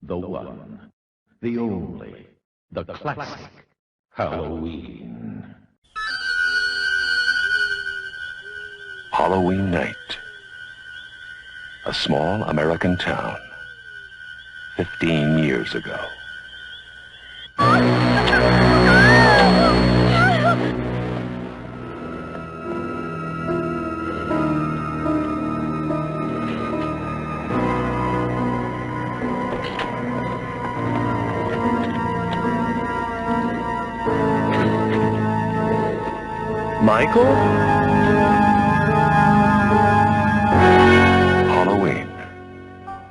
The one, the only, the classic Halloween. Halloween night. A small American town. 15 years ago. Michael? Halloween.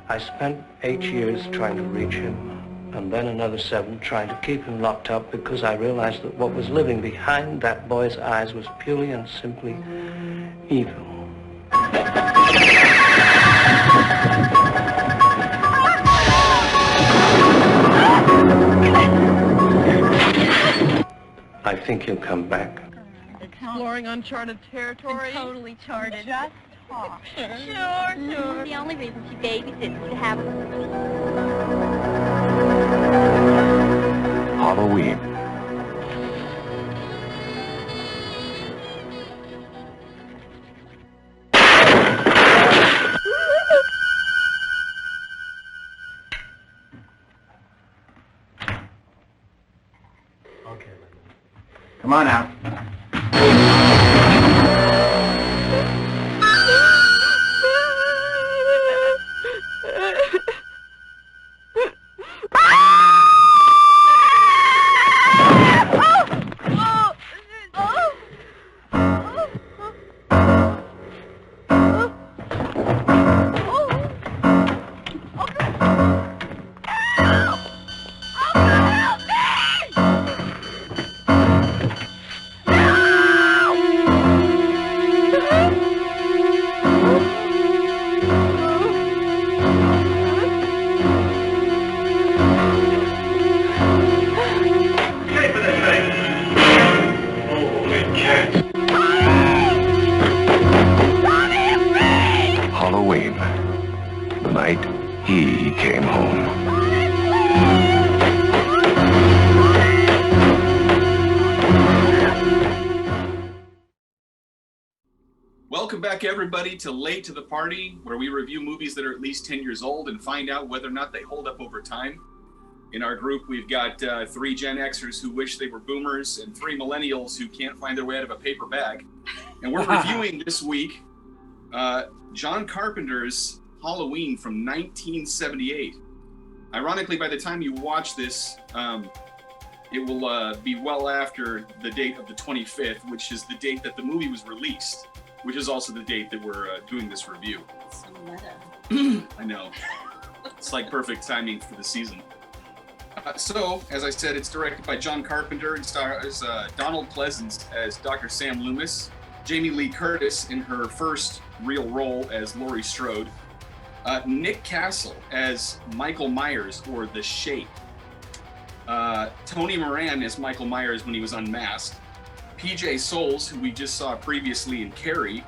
I spent 8 years trying to reach him, and then another 7 trying to keep him locked up because I realized that what was living behind that boy's eyes was purely and simply evil. I think he'll come back. Exploring uncharted territory. Totally charted. Just talk. Sure. The only reason she babysits is to have Halloween. Okay. Come on out. Halloween. The night he came home. Welcome back, everybody, to Late to the Party, where we review movies that are at least 10 years old and find out whether or not they hold up over time. In our group, we've got 3 Gen Xers who wish they were boomers and 3 millennials who can't find their way out of a paper bag. And we're reviewing this week John Carpenter's Halloween from 1978. Ironically, by the time you watch this, it will be well after the date of the 25th, which is the date that the movie was released, which is also the date that we're doing this review. So meta. I know. It's like perfect timing for the season. So, as I said, it's directed by John Carpenter and stars Donald Pleasance as Dr. Sam Loomis, Jamie Lee Curtis in her first real role as Laurie Strode, Nick Castle as Michael Myers, or The Shape, Tony Moran as Michael Myers when he was unmasked, PJ Souls, who we just saw previously in Carrie,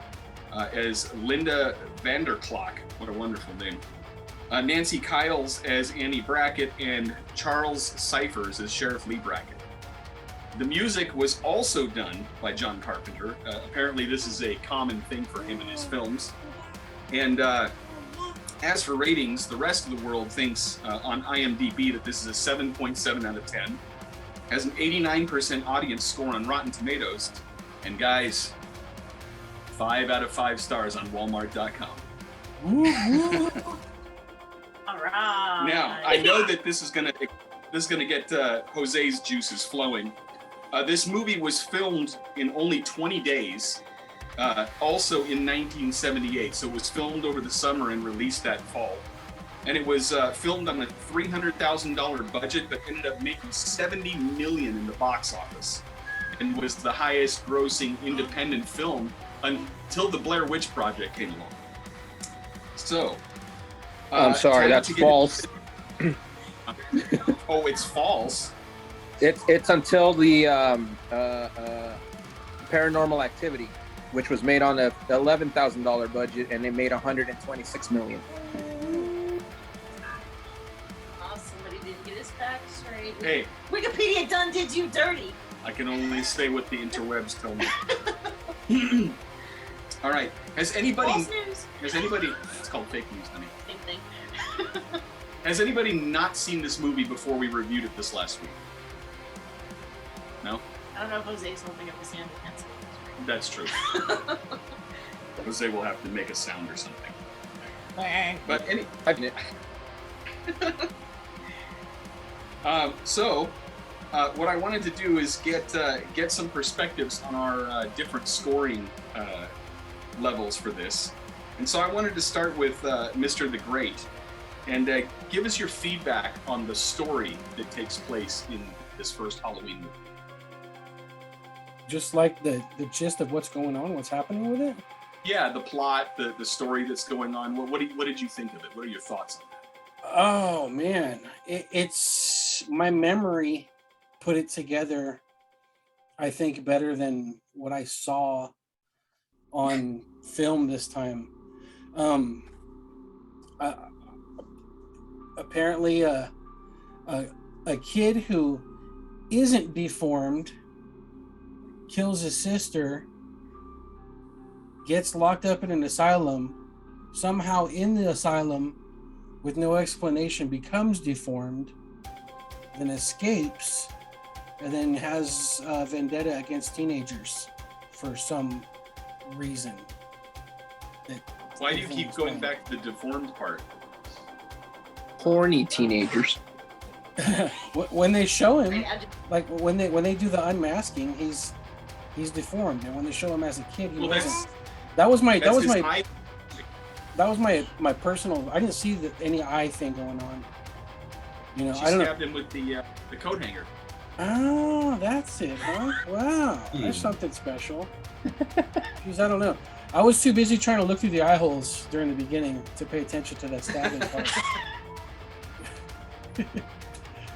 as Linda Vanderklok, what a wonderful name, Nancy Kyles as Annie Brackett, and Charles Cyphers as Sheriff Lee Brackett. The music was also done by John Carpenter. Apparently this is a common thing for him in his films. And as for ratings, the rest of the world thinks on IMDb that this is a 7.7 out of 10, has an 89% audience score on Rotten Tomatoes, and guys, 5 out of 5 stars on Walmart.com. All right. Now, I know that this is gonna get Jose's juices flowing. This movie was filmed in only 20 days, also in 1978. So it was filmed over the summer and released that fall. And it was filmed on a $300,000 budget, but ended up making $70 million in the box office, and was the highest grossing independent film until the Blair Witch Project came along. So, I'm sorry, that's false. Oh, it's false. It's until the Paranormal Activity, which was made on a $11,000 budget, and they made $126 million. That's right. Hey, Wikipedia done did you dirty. I can only say what the interwebs tell me. All right. Has anybody? False news. Has anybody? It's called fake news, honey. Same thing. Has anybody not seen this movie before we reviewed it this last week? No? I don't know if Jose's holding up his hand against it. That's true. Jose will have to make a sound or something. But what I wanted to do is get some perspectives on our different scoring levels for this. And so I wanted to start with Mr. the Great and give us your feedback on the story that takes place in this first Halloween movie. Just like the gist of what's going on, what's happening with it? Yeah, the plot, the story that's going on. What did you think of it? What are your thoughts on that? Oh man, it's my memory put it together, I think, better than what I saw on film this time. Apparently a kid who isn't deformed kills his sister, gets locked up in an asylum, somehow in the asylum with no explanation becomes deformed, then escapes, and then has a vendetta against teenagers for some reason. Why do you keep going back to the deformed part? Horny teenagers. When they show him, like when they do the unmasking, he's deformed, and when they show him as a kid, he wasn't. That was my personal. I didn't see any eye thing going on. You know, She I don't know. stabbed him with the coat hanger. Oh, that's it, huh? Wow, that's something special. Jeez, I don't know. I was too busy trying to look through the eye holes during the beginning to pay attention to that stabbing part.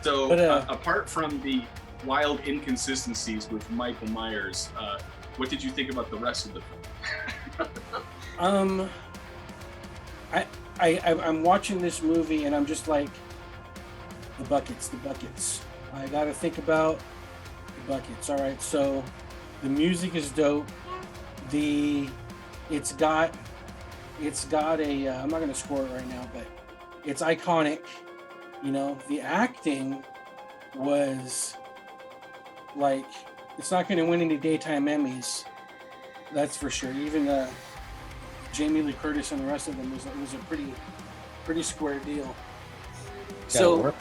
So, But, apart from the wild inconsistencies with Michael Myers, what did you think about the rest of the film? I'm watching this movie and I'm just like, the buckets. I gotta think about the buckets. All right, so the music is dope. It's got a. I'm not gonna score it right now, but it's iconic. You know, the acting was like, it's not gonna win any daytime Emmys. That's for sure. Even Jamie Lee Curtis and the rest of them was a pretty square deal. So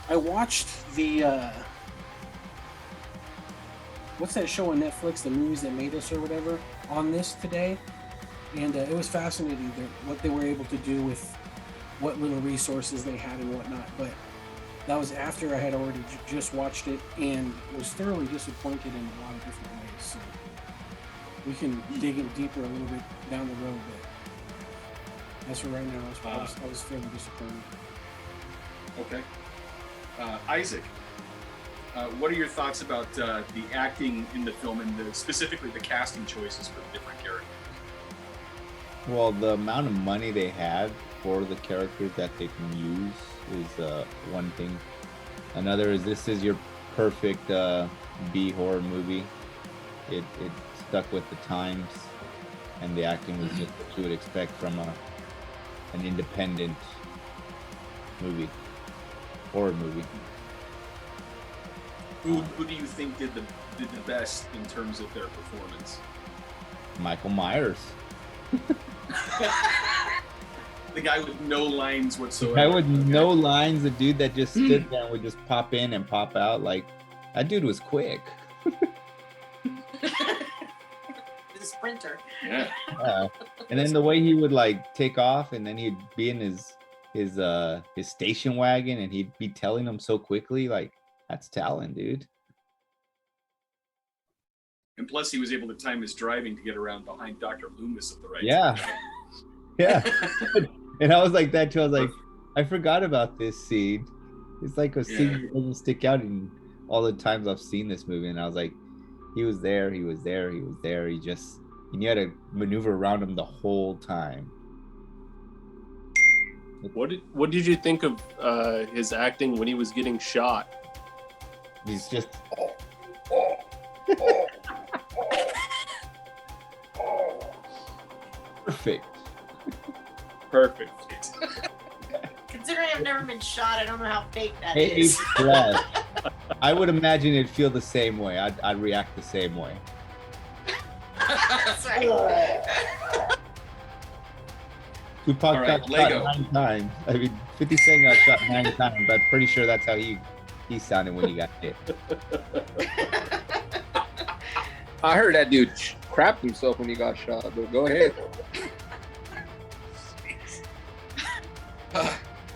I watched the what's that show on Netflix, The Movies That Made Us or whatever, on this today, and it was fascinating what they were able to do with what little resources they had and whatnot. But that was after I had already just watched it and was thoroughly disappointed in a lot of different ways. So we can dig in deeper a little bit down the road, but as for right now, I was fairly disappointed. Okay. Isaac, what are your thoughts about the acting in the film and specifically the casting choices for the different characters? Well, the amount of money they had for the characters that they can use is one thing. Another is this is your perfect B horror movie. It stuck with the times, and the acting was just what you would expect from an independent movie, horror movie. Who do you think did the best in terms of their performance? Michael Myers. The guy with no lines whatsoever. The guy with no lines, the dude that just stood there and would just pop in and pop out. Like, that dude was quick. The sprinter. Yeah. And then the way he would like take off, and then he'd be in his station wagon, and he'd be telling them so quickly, like, that's talent, dude. And plus, he was able to time his driving to get around behind Dr. Loomis at the right Yeah. time. Yeah. And I was like that too. I was like, I forgot about this scene. It's like a scene that doesn't stick out in all the times I've seen this movie. And I was like, he was there. He had to maneuver around him the whole time. What did you think of his acting when he was getting shot? He's just. Perfect. Considering I've never been shot, I don't know how fake that A is. plus. I would imagine it'd feel the same way. I'd react the same way. That's right. Tupac All right, got Lego. shot 9 times. I mean, 50 Cent got shot 9 times. But I'm pretty sure that's how he sounded when he got hit. I heard that dude crapped himself when he got shot, but go ahead.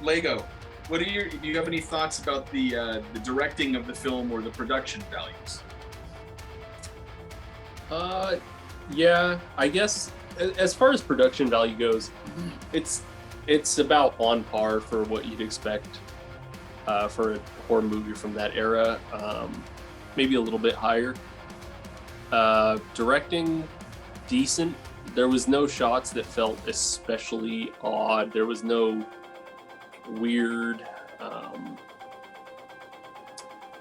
Lego, do you have any thoughts about the directing of the film or the production values? Yeah, I guess as far as production value goes, it's about on par for what you'd expect for a horror movie from that era, maybe a little bit higher. Directing, decent. There was no shots that felt especially odd. There was no weird,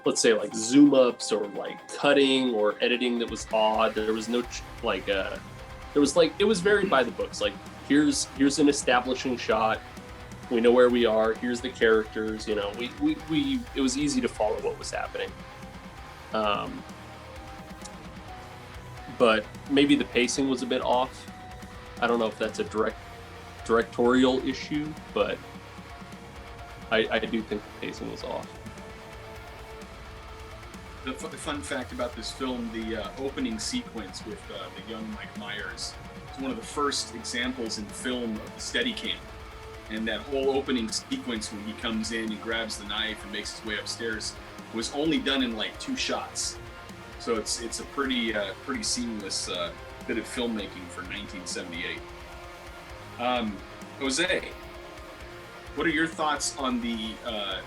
let's say like zoom ups or like cutting or editing that was odd. There was no it was very by the books. Like here's an establishing shot. We know where we are. Here's the characters. You know, we it was easy to follow what was happening. But maybe the pacing was a bit off. I don't know if that's a directorial issue, but I do think the pacing was off. The fun fact about this film, the opening sequence with the young Mike Myers, is one of the first examples in film of the Steadicam. And that whole opening sequence when he comes in and grabs the knife and makes his way upstairs was only done in like 2 shots. So it's a pretty seamless bit of filmmaking for 1978. Jose, what are your thoughts on the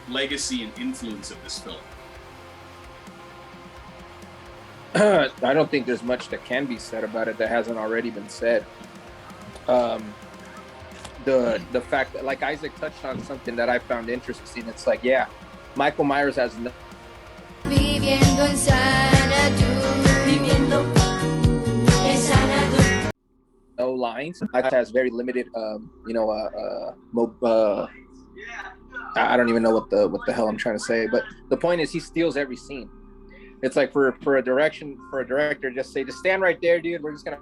legacy and influence of this film? I don't think there's much that can be said about it that hasn't already been said. The fact that, like Isaac touched on something that I found interesting, it's like, yeah, Michael Myers has no lines. It has very limited, I don't even know what the hell I'm trying to say, but the point is he steals every scene. It's like for a director, just stand right there, dude. We're just gonna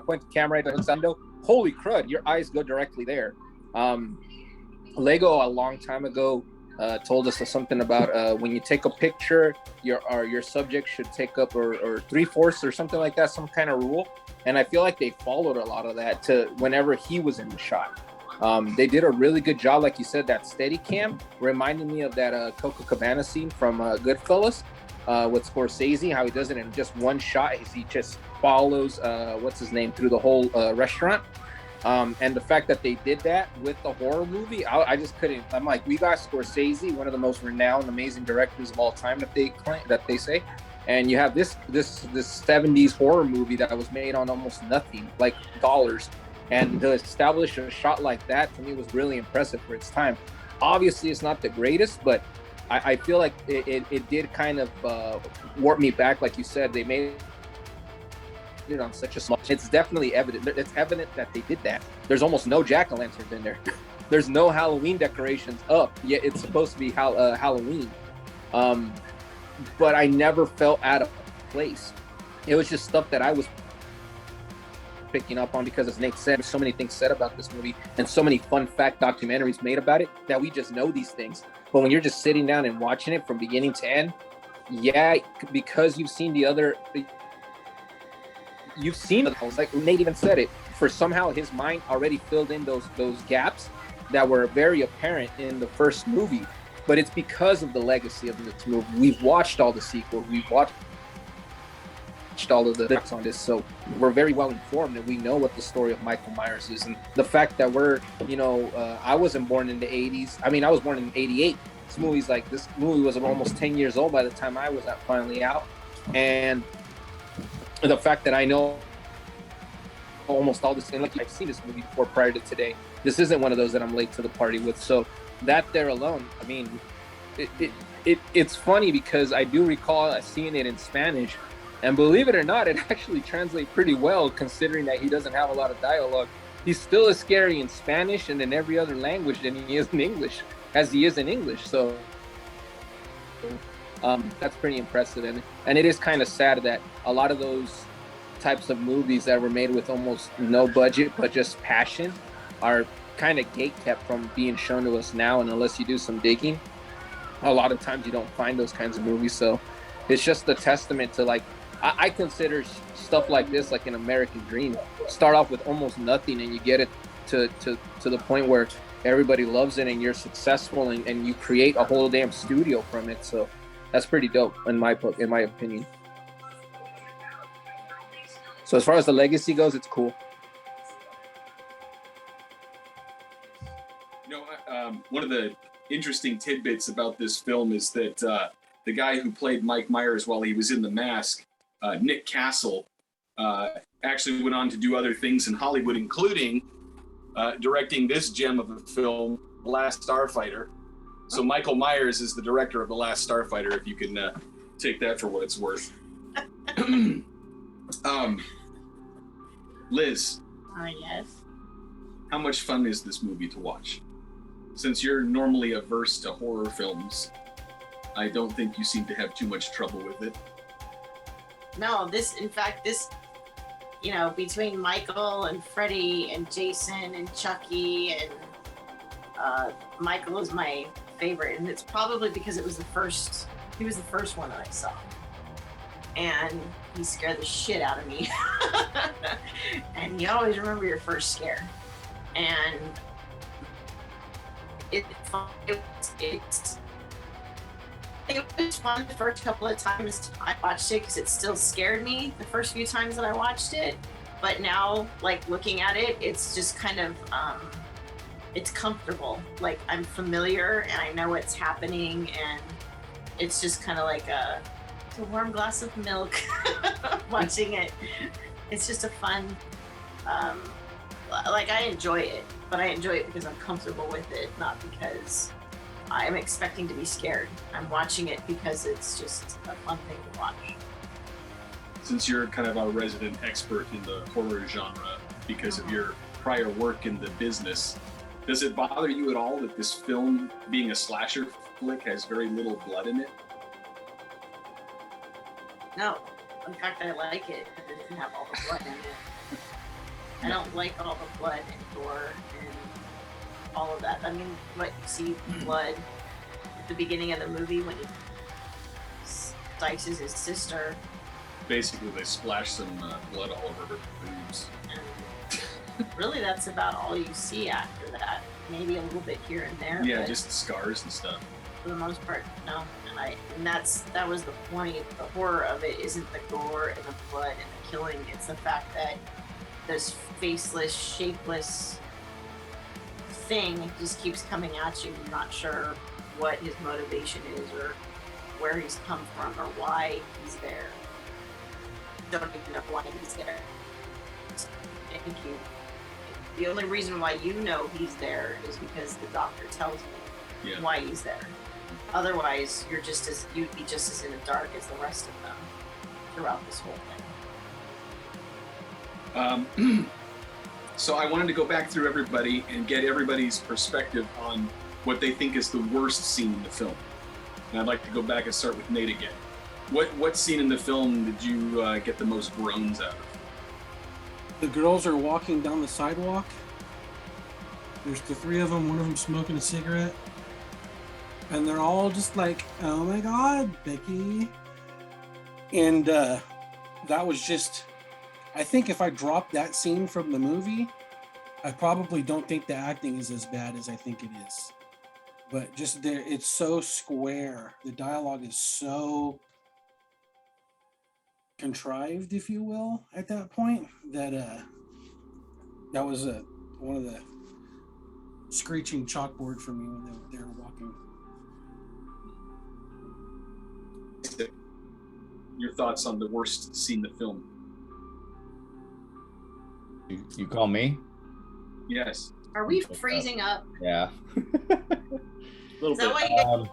point the camera right at the window. Holy crud, your eyes go directly there. Lego a long time ago told us something about when you take a picture, your subject should take up or 3/4 or something like that, some kind of rule. And I feel like they followed a lot of that to whenever he was in the shot. They did a really good job, like you said, that Steadicam reminded me of that Coco Cabana scene from Goodfellas with Scorsese, how he does it in just one shot. He just follows what's his name through the whole restaurant. And the fact that they did that with the horror movie, I just couldn't. I'm like, we got Scorsese, one of the most renowned, amazing directors of all time that they say, and you have this 70s horror movie that was made on almost nothing, like dollars. And to establish a shot like that, to me, was really impressive for its time. Obviously, it's not the greatest, but I feel like it did kind of warp me back. Like you said, they made it on such a small... It's definitely evident. It's evident that they did that. There's almost no jack-o'-lanterns in there. There's no Halloween decorations up, yet it's supposed to be Halloween. But I never felt out of place. It was just stuff that I was picking up on because, as Nate said, there's so many things said about this movie and so many fun fact documentaries made about it that we just know these things. But when you're just sitting down and watching it from beginning to end, yeah, because you've seen like Nate even said it, for somehow his mind already filled in those gaps that were very apparent in the first movie. But it's because of the legacy of this movie. We've watched all the sequels, we've watched all of the books on this, so we're very well informed and we know what the story of Michael Myers is. And the fact that we're, I wasn't born in the 80s. I mean, I was born in 88. This movie was almost 10 years old by the time I was finally out. And the fact that I know almost all this, and like I've seen this movie before prior to today. This isn't one of those that I'm late to the party with. So that there alone, I mean, it's funny because I do recall seeing it in Spanish, and believe it or not, it actually translates pretty well considering that he doesn't have a lot of dialogue. He's still as scary in Spanish and in every other language than he is in English, as he is in English. So that's pretty impressive, and it is kind of sad that a lot of those types of movies that were made with almost no budget but just passion are kind of gatekept from being shown to us now, and unless you do some digging, a lot of times you don't find those kinds of movies. So it's just a testament to, like, I consider stuff like this like an American dream. Start off with almost nothing and you get it to the point where everybody loves it and you're successful, and you create a whole damn studio from it. So that's pretty dope in my opinion. So as far as the legacy goes, it's cool. You know, one of the interesting tidbits about this film is that the guy who played Mike Myers while he was in The Mask, Nick Castle, actually went on to do other things in Hollywood, including directing this gem of a film, The Last Starfighter. So Michael Myers is the director of The Last Starfighter, if you can take that for what it's worth. Liz. Yes. How much fun is this movie to watch? Since you're normally averse to horror films, I don't think you seem to have too much trouble with it. No, in fact, you know, between Michael and Freddy and Jason and Chucky, and Michael is my favorite, and it's probably because he was the first one that I saw. And he scared the shit out of me. And you always remember your first scare. And it was fun the first couple of times I watched it because it still scared me the first few times that I watched it. But now, like, looking at it, it's just kind of, it's comfortable. Like, I'm familiar and I know what's happening, and it's just kind of like a warm glass of milk watching it. It's just a fun, like, I enjoy it, but I enjoy it because I'm comfortable with it, not because I'm expecting to be scared. I'm watching it because it's just a fun thing to watch. Since you're kind of a resident expert in the horror genre because of your prior work in the business, does it bother you at all that this film, being a slasher flick, has very little blood in it? No, in fact, I like it. It doesn't have all the blood in it. I don't like all the blood and gore and all of that. I mean, what you see blood at the beginning of the movie when he dices his sister. Basically, they splash some blood all over her boobs. And really, that's about all you see after that. Maybe a little bit here and there. Yeah, just scars and stuff. For the most part, no. And that was the point. The horror of it isn't the gore and the blood and the killing. It's the fact that this faceless, shapeless thing just keeps coming at you. You're not sure what his motivation is or where he's come from or why he's there. You don't even know why he's there. Thank you. The only reason why you know he's there is because the doctor tells you why he's there. Otherwise, you'd be just as in the dark as the rest of them throughout this whole thing. So I wanted to go back through everybody and get everybody's perspective on what they think is the worst scene in the film. And I'd like to go back and start with Nate again. What scene in the film did you get the most groans out of? The girls are walking down the sidewalk. There's the three of them, one of them smoking a cigarette. And they're all just like, oh my God, Becky. And that was just, I think if I dropped that scene from the movie, I probably don't think the acting is as bad as I think it is. But just there, it's so square. The dialogue is so contrived, if you will, at that point, that that was one of the screeching chalkboard for me when they were walking. Your thoughts on the worst scene in the film? You call me? Yes. Are we freezing up? Yeah. Is that why you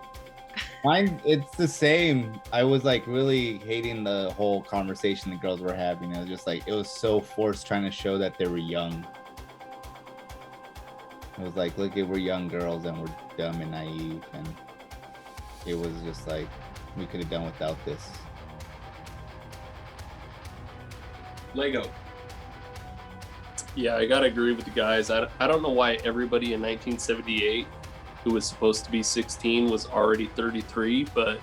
Mine, it's the same. I was like really hating the whole conversation the girls were having. It was just like, it was so forced trying to show that they were young. It was like, look, we're young girls and we're dumb and naive. And it was just like, we could have done without this. Lego. Yeah, I gotta agree with the guys. I don't know why everybody in 1978 who was supposed to be 16 was already 33, but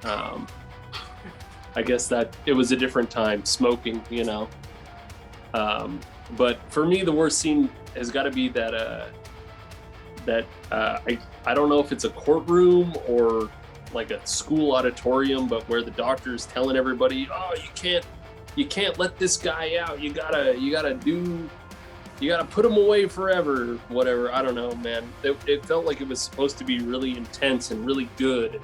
I guess that it was a different time, smoking, you know. But for me, the worst scene has got to be that I don't know if it's a courtroom or like a school auditorium, but where the doctor's telling everybody, oh, you can't let this guy out. You gotta put him away forever, whatever. I don't know, man. It felt like it was supposed to be really intense and really good.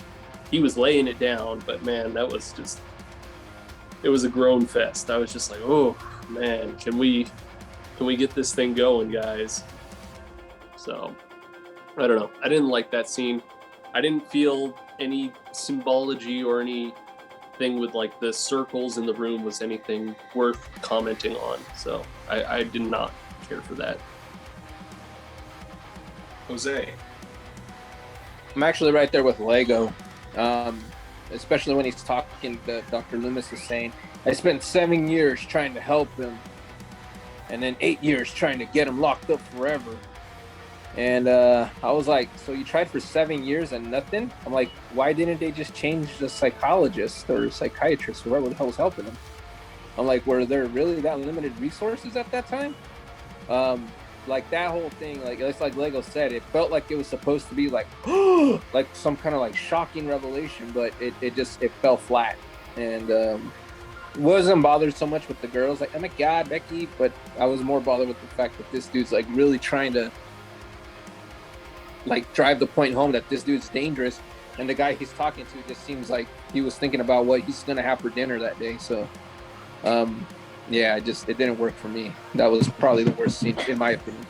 He was laying it down, but man, that was just, it was a groan fest. I was just like, oh man, can we get this thing going, guys? So, I don't know. I didn't like that scene. I didn't feel any symbology or anything with like the circles in the room was anything worth commenting on. So I did not care for that. Jose. I'm actually right there with Lego, especially when he's talking. Dr. Loomis is saying, "I spent 7 years trying to help him, and then 8 years trying to get him locked up forever." And I was like, "So you tried for 7 years and nothing?" I'm like, "Why didn't they just change the psychologist or psychiatrist, or whoever the hell was helping him?" I'm like, "Were there really that limited resources at that time?" Like that whole thing, like it's like Lego said, it felt like it was supposed to be like like some kind of like shocking revelation, but it fell flat. And wasn't bothered so much with the girls, like, oh my god, Becky, but I was more bothered with the fact that this dude's like really trying to like drive the point home that this dude's dangerous, and the guy he's talking to just seems like he was thinking about what he's gonna have for dinner that day. So yeah, it didn't work for me. That was probably the worst scene in my opinion.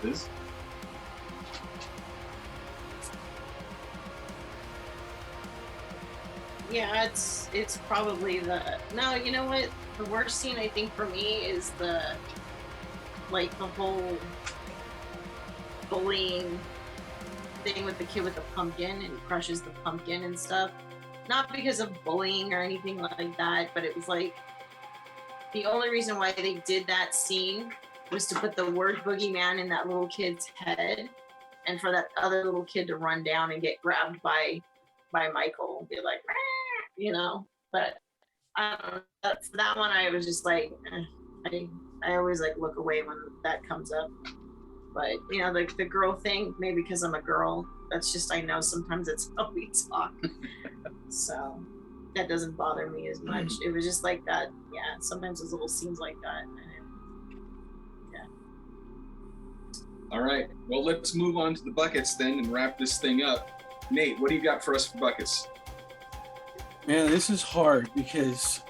Liz? Yeah, it's probably no, you know what? The worst scene I think for me is the whole bullying thing with the kid with the pumpkin, and he crushes the pumpkin and stuff. Not because of bullying or anything like that, but it was like the only reason why they did that scene was to put the word boogeyman in that little kid's head, and for that other little kid to run down and get grabbed by Michael and be like, you know. But for that one, I was just like, I always like look away when that comes up. But you know, like the girl thing, maybe because I'm a girl, that's just, I know sometimes it's how we talk. So that doesn't bother me as much. It was just like that. Yeah, sometimes there's little scenes like that. Yeah. All right. Well, let's move on to the buckets then and wrap this thing up. Nate, what do you got for us for buckets? Man, this is hard because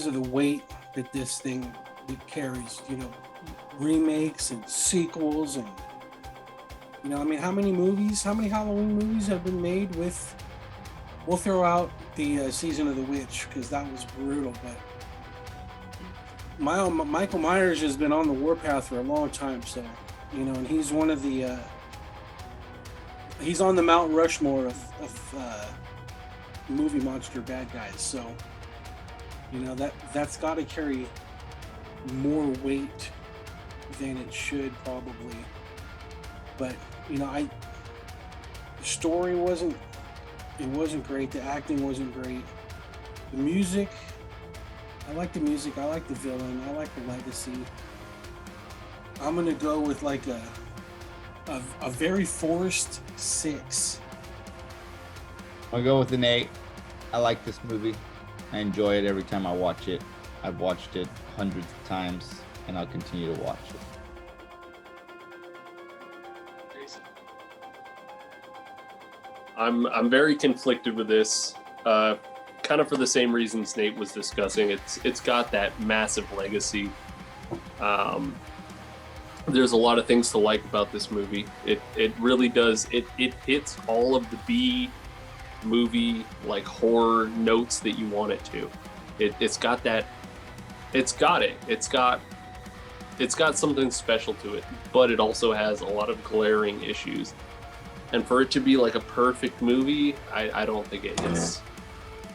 of the weight that this thing carries. You know, remakes and sequels, and you know, I mean, how many Halloween movies have been made with? We'll throw out the Season of the Witch because that was brutal, but Michael Myers has been on the warpath for a long time, so you know, and he's one of the he's on the Mount Rushmore of movie monster bad guys. So you know, that's got to carry more weight than it should probably. But you know, the story wasn't great. The acting wasn't great. The music, I like the music. I like the villain. I like the legacy. I'm gonna go with like a very forced 6. I'll go with an 8. I like this movie. I enjoy it every time I watch it. I've watched it hundreds of times, and I'll continue to watch it. I'm very conflicted with this. Kind kind of for the same reasons Nate was discussing. It's got that massive legacy. There's a lot of things to like about this movie. It really does. It hits all of the B movie like horror notes that you want it to. It's got that. It's got something special to it, but it also has a lot of glaring issues. And for it to be like a perfect movie, I don't think it is.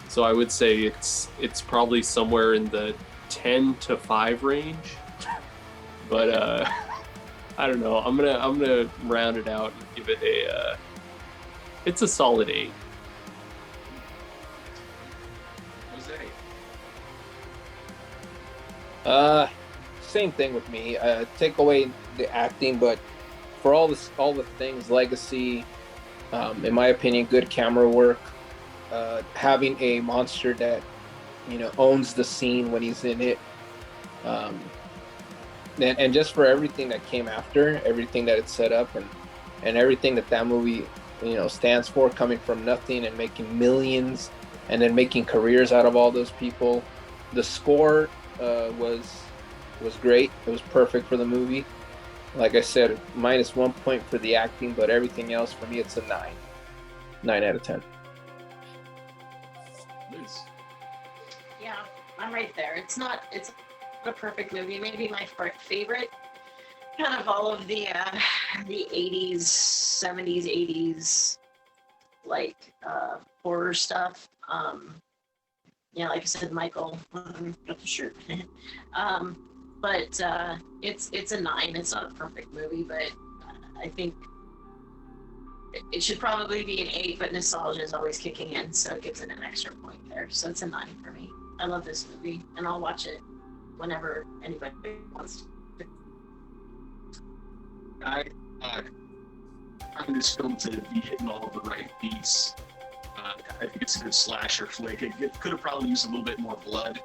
So I would say it's probably somewhere in the 10 to 5 range. But I don't know. I'm gonna round it out and give it a. It's a solid 8. Jose. Same thing with me. Take away the acting, but for all the things, legacy, in my opinion, good camera work, having a monster that owns the scene when he's in it, and just for everything that came after, everything that it set up, and everything that movie stands for, coming from nothing and making millions, and then making careers out of all those people. The score was great. It was perfect for the movie. Like I said, -1 point for the acting, but everything else for me, it's a 9 out of 10. Yeah, I'm right there. It's a perfect movie. Maybe my favorite. Kind of all of the 80s, 70s, 80s, like horror stuff. Yeah, like I said, Michael got the shirt. But it's a 9. It's not a perfect movie, but I think it should probably be an 8. But nostalgia is always kicking in, so it gives it an extra point there. So it's a 9 for me. I love this movie, and I'll watch it whenever anybody wants to. I find this film to be hitting all the right beats. I think it's a good slasher flick. It could have probably used a little bit more blood.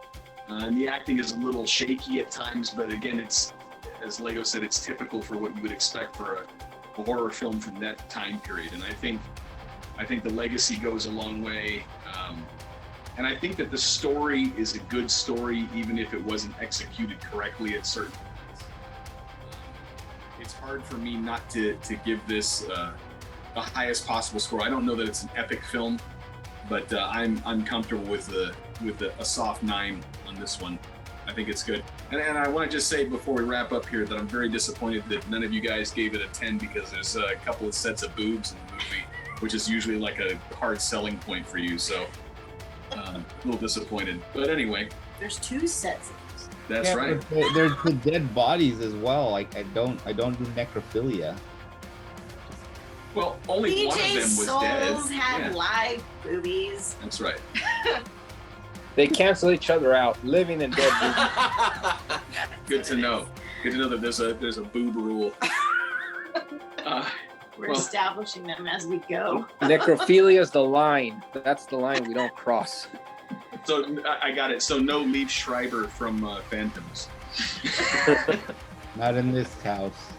And the acting is a little shaky at times, but again, it's, as Lego said, it's typical for what you would expect for a horror film from that time period. And I think the legacy goes a long way. And I think that the story is a good story, even if it wasn't executed correctly at certain points. It's hard for me not to give this the highest possible score. I don't know that it's an epic film, but I'm comfortable with a soft 9 on this one. I think it's good. And I want to just say before we wrap up here that I'm very disappointed that none of you guys gave it a 10, because there's a couple of sets of boobs in the movie, which is usually like a hard selling point for you. So a little disappointed. But anyway. There's 2 sets of those. That's right. There's the dead bodies as well. Like I don't do necrophilia. Well, only one of them was dead. Souls had live boobies. That's right. They cancel each other out, living and dead boobies. Good to know. Good to know that there's a boob rule. We're establishing them as we go. Necrophilia is the line. That's the line we don't cross. So I got it. So no Liev Schreiber from Phantoms. Not in this house.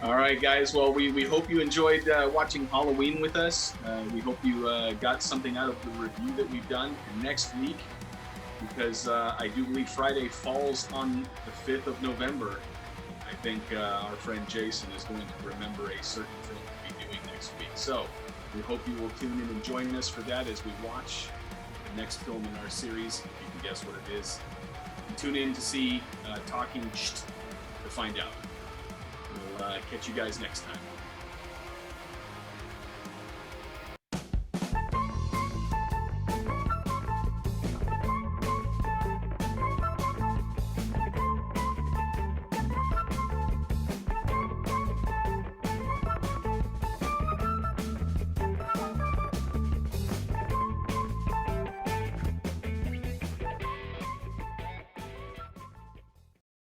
All right, guys. Well, we hope you enjoyed watching Halloween with us. We hope you got something out of the review that we've done. And next week, because I do believe Friday falls on the 5th of November, I think our friend Jason is going to remember a certain film to be doing next week. So we hope you will tune in and join us for that as we watch the next film in our series. If you can guess what it is, and tune in to see Talking Sht to find out. We'll catch you guys next time.